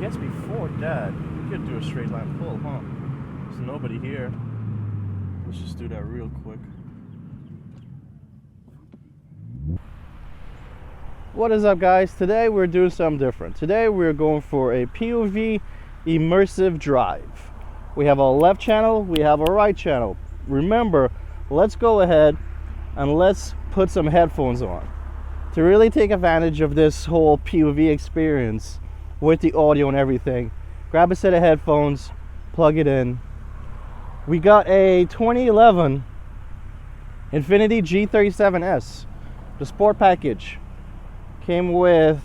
guess before that, we could do a straight line pull, huh? There's nobody here. Let's just do that real quick. What is up, guys? Today we're doing something different. Today we're going for a POV immersive drive. We have a left channel, we have a right channel. Remember, let's go ahead and let's put some headphones on to really take advantage of this whole POV experience with the audio and everything. Grab a set of headphones, plug it in. We got a 2011 Infiniti G37S, the sport package. Came with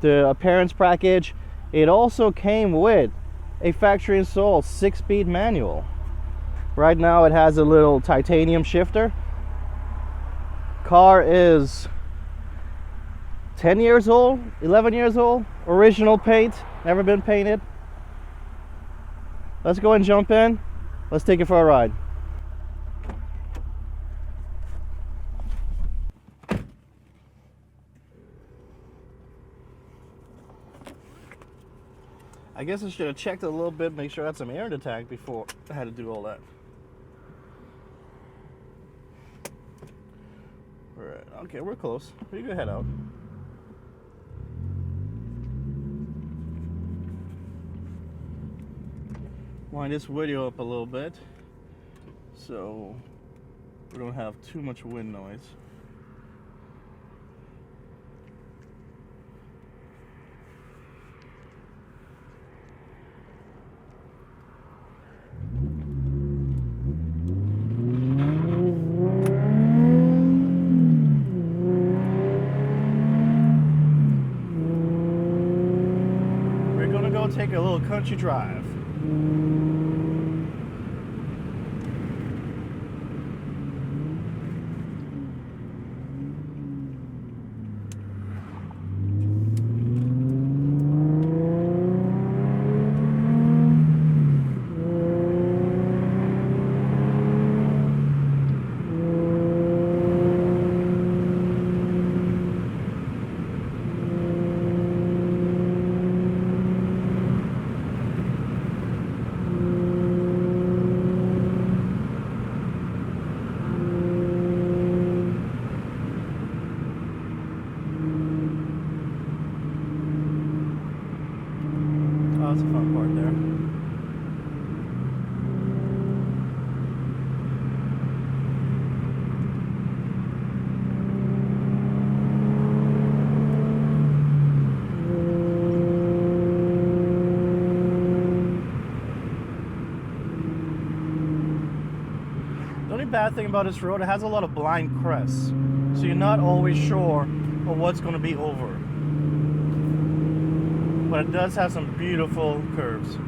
the appearance package. It also came with a factory installed 6-speed manual. Right now it has a little titanium shifter. Car is 10 years old, 11 years old, original paint, never been painted. Let's go and jump in. Let's take it for a ride. I guess I should have checked a little bit, make sure I had some air in the tank before I had to do all that. Alright, okay, we're close. We can head out. Wind this video up a little bit so we don't have too much wind noise. We're gonna go take a little country drive. That's a fun part there. The only bad thing about this road, it has a lot of blind crests, so you're not always sure of what's going to be over. But it does have some beautiful curves.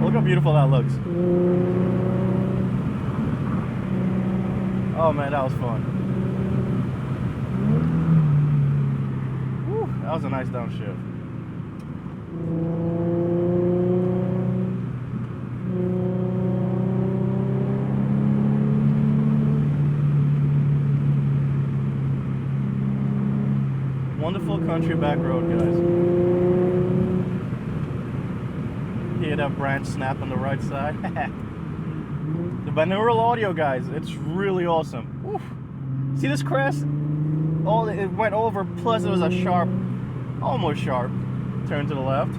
Look how beautiful that looks. Oh man, that was fun. Whew, that was a nice downshift. Wonderful country back road, guys. Hear that branch snap on the right side. The binaural audio, guys, it's really awesome. Oof. See this crest? Oh, it went over, plus it was a sharp, almost sharp turn to the left.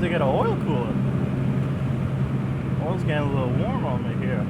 to get an oil cooler. Oil's getting a little warm on me here.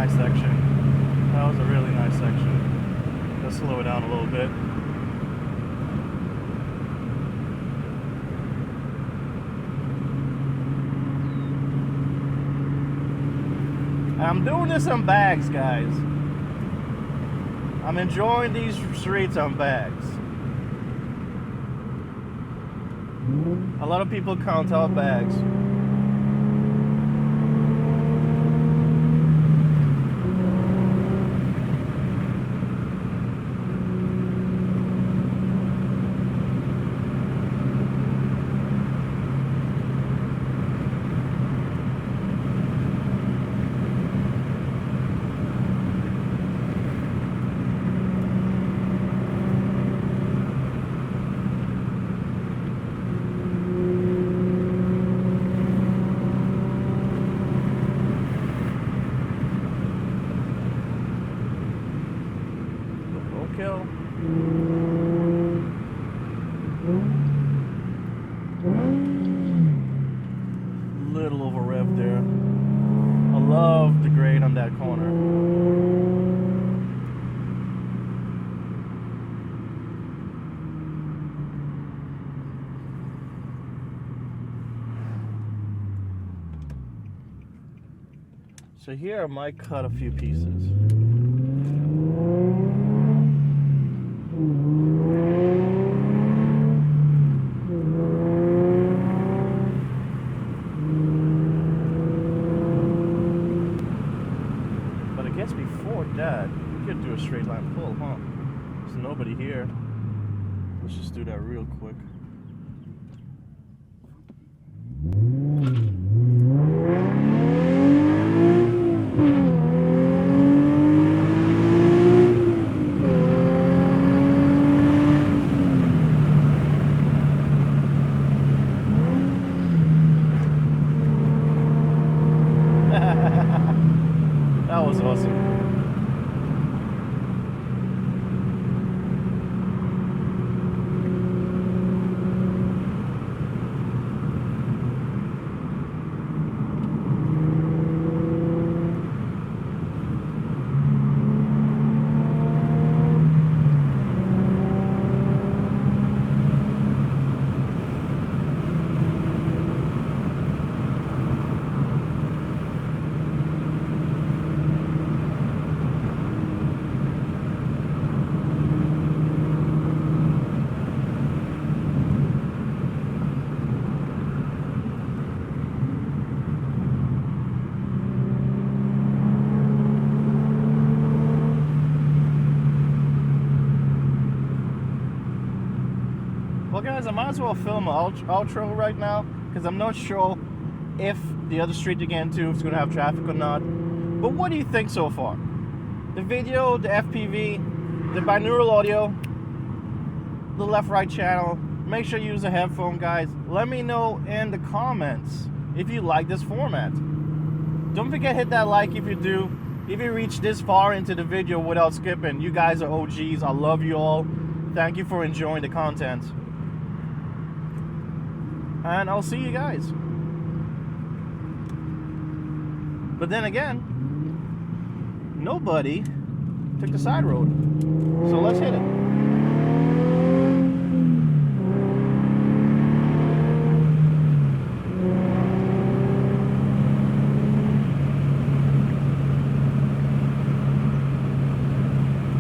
Section. That was a really nice section. Let's slow it down a little bit. I'm doing this on bags, guys. I'm enjoying these streets on bags. A lot of people count out bags. Little over rev there. I love the grade on that corner. So here I might cut a few pieces. Before that, we could do a straight line pull, huh? There's nobody here. Let's just do that real quick. That was awesome. Well guys, I might as well film an outro right now because I'm not sure if the other street you get into is going to have traffic or not. But what do you think so far? The video, the FPV, the binaural audio, the left-right channel. Make sure you use a headphone, guys. Let me know in the comments if you like this format. Don't forget, hit that like if you do. If you reach this far into the video without skipping, you guys are OGs. I love you all. Thank you for enjoying the content. And I'll see you guys. But then again, nobody took the side road. So let's hit it.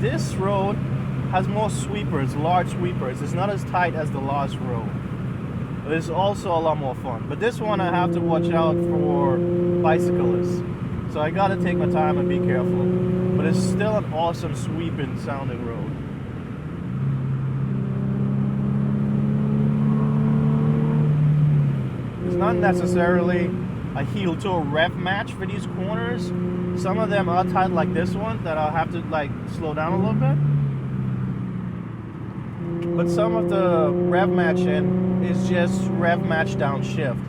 This road has more sweepers, large sweepers. It's not as tight as the last road. But it's also a lot more fun. But this one I have to watch out for bicyclists. So I gotta take my time and be careful. But it's still an awesome sweeping sounding road. It's not necessarily a heel toe rev match for these corners. Some of them are tight like this one that I'll have to like slow down a little bit. But some of the rev matching is just rev match downshift.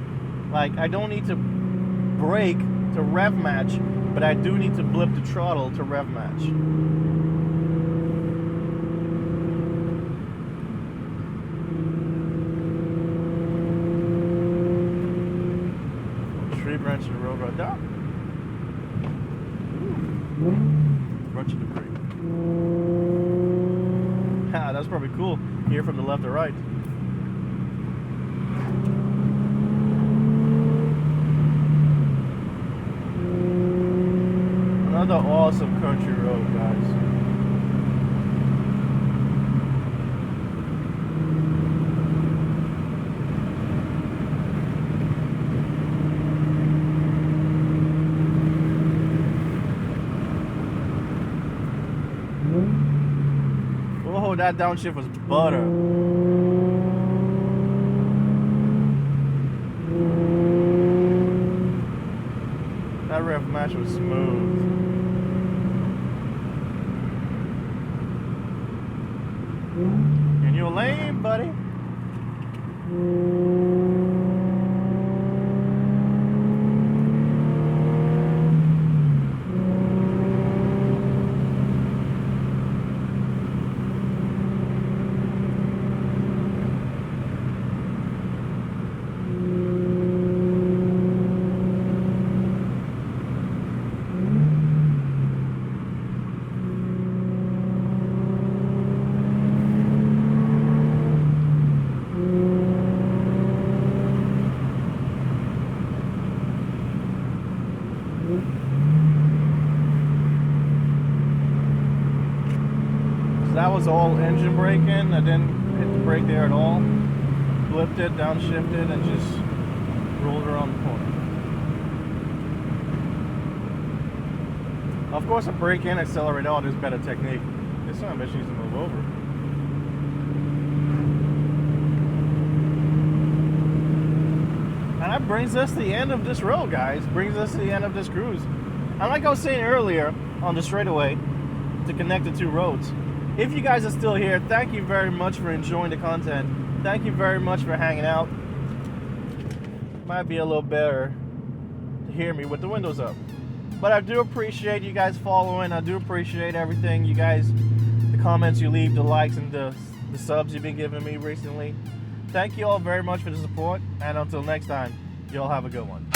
Like I don't need to brake to rev match, but I do need to blip the throttle to rev match. Tree branch in the road right down. Bunch of debris. Ah, that's probably cool. Here from the left or right. Another awesome country road, guys. Oh, that downshift was butter. That rev match was smooth. In your lane, buddy. That was all engine braking. I didn't hit the brake there at all. Blipped it, downshifted, and just rolled around the corner. Of course, a brake in, accelerate out is better technique. This son of a bitch needs to move over. And that brings us to the end of this road, guys. Brings us to the end of this cruise. And like I was saying earlier on the straightaway to connect the two roads, if you guys are still here, thank you very much for enjoying the content. Thank you very much for hanging out. Might be a little better to hear me with the windows up. But I do appreciate you guys following. I do appreciate everything you guys, the comments you leave, the likes, and the subs you've been giving me recently. Thank you all very much for the support. And until next time, y'all have a good one.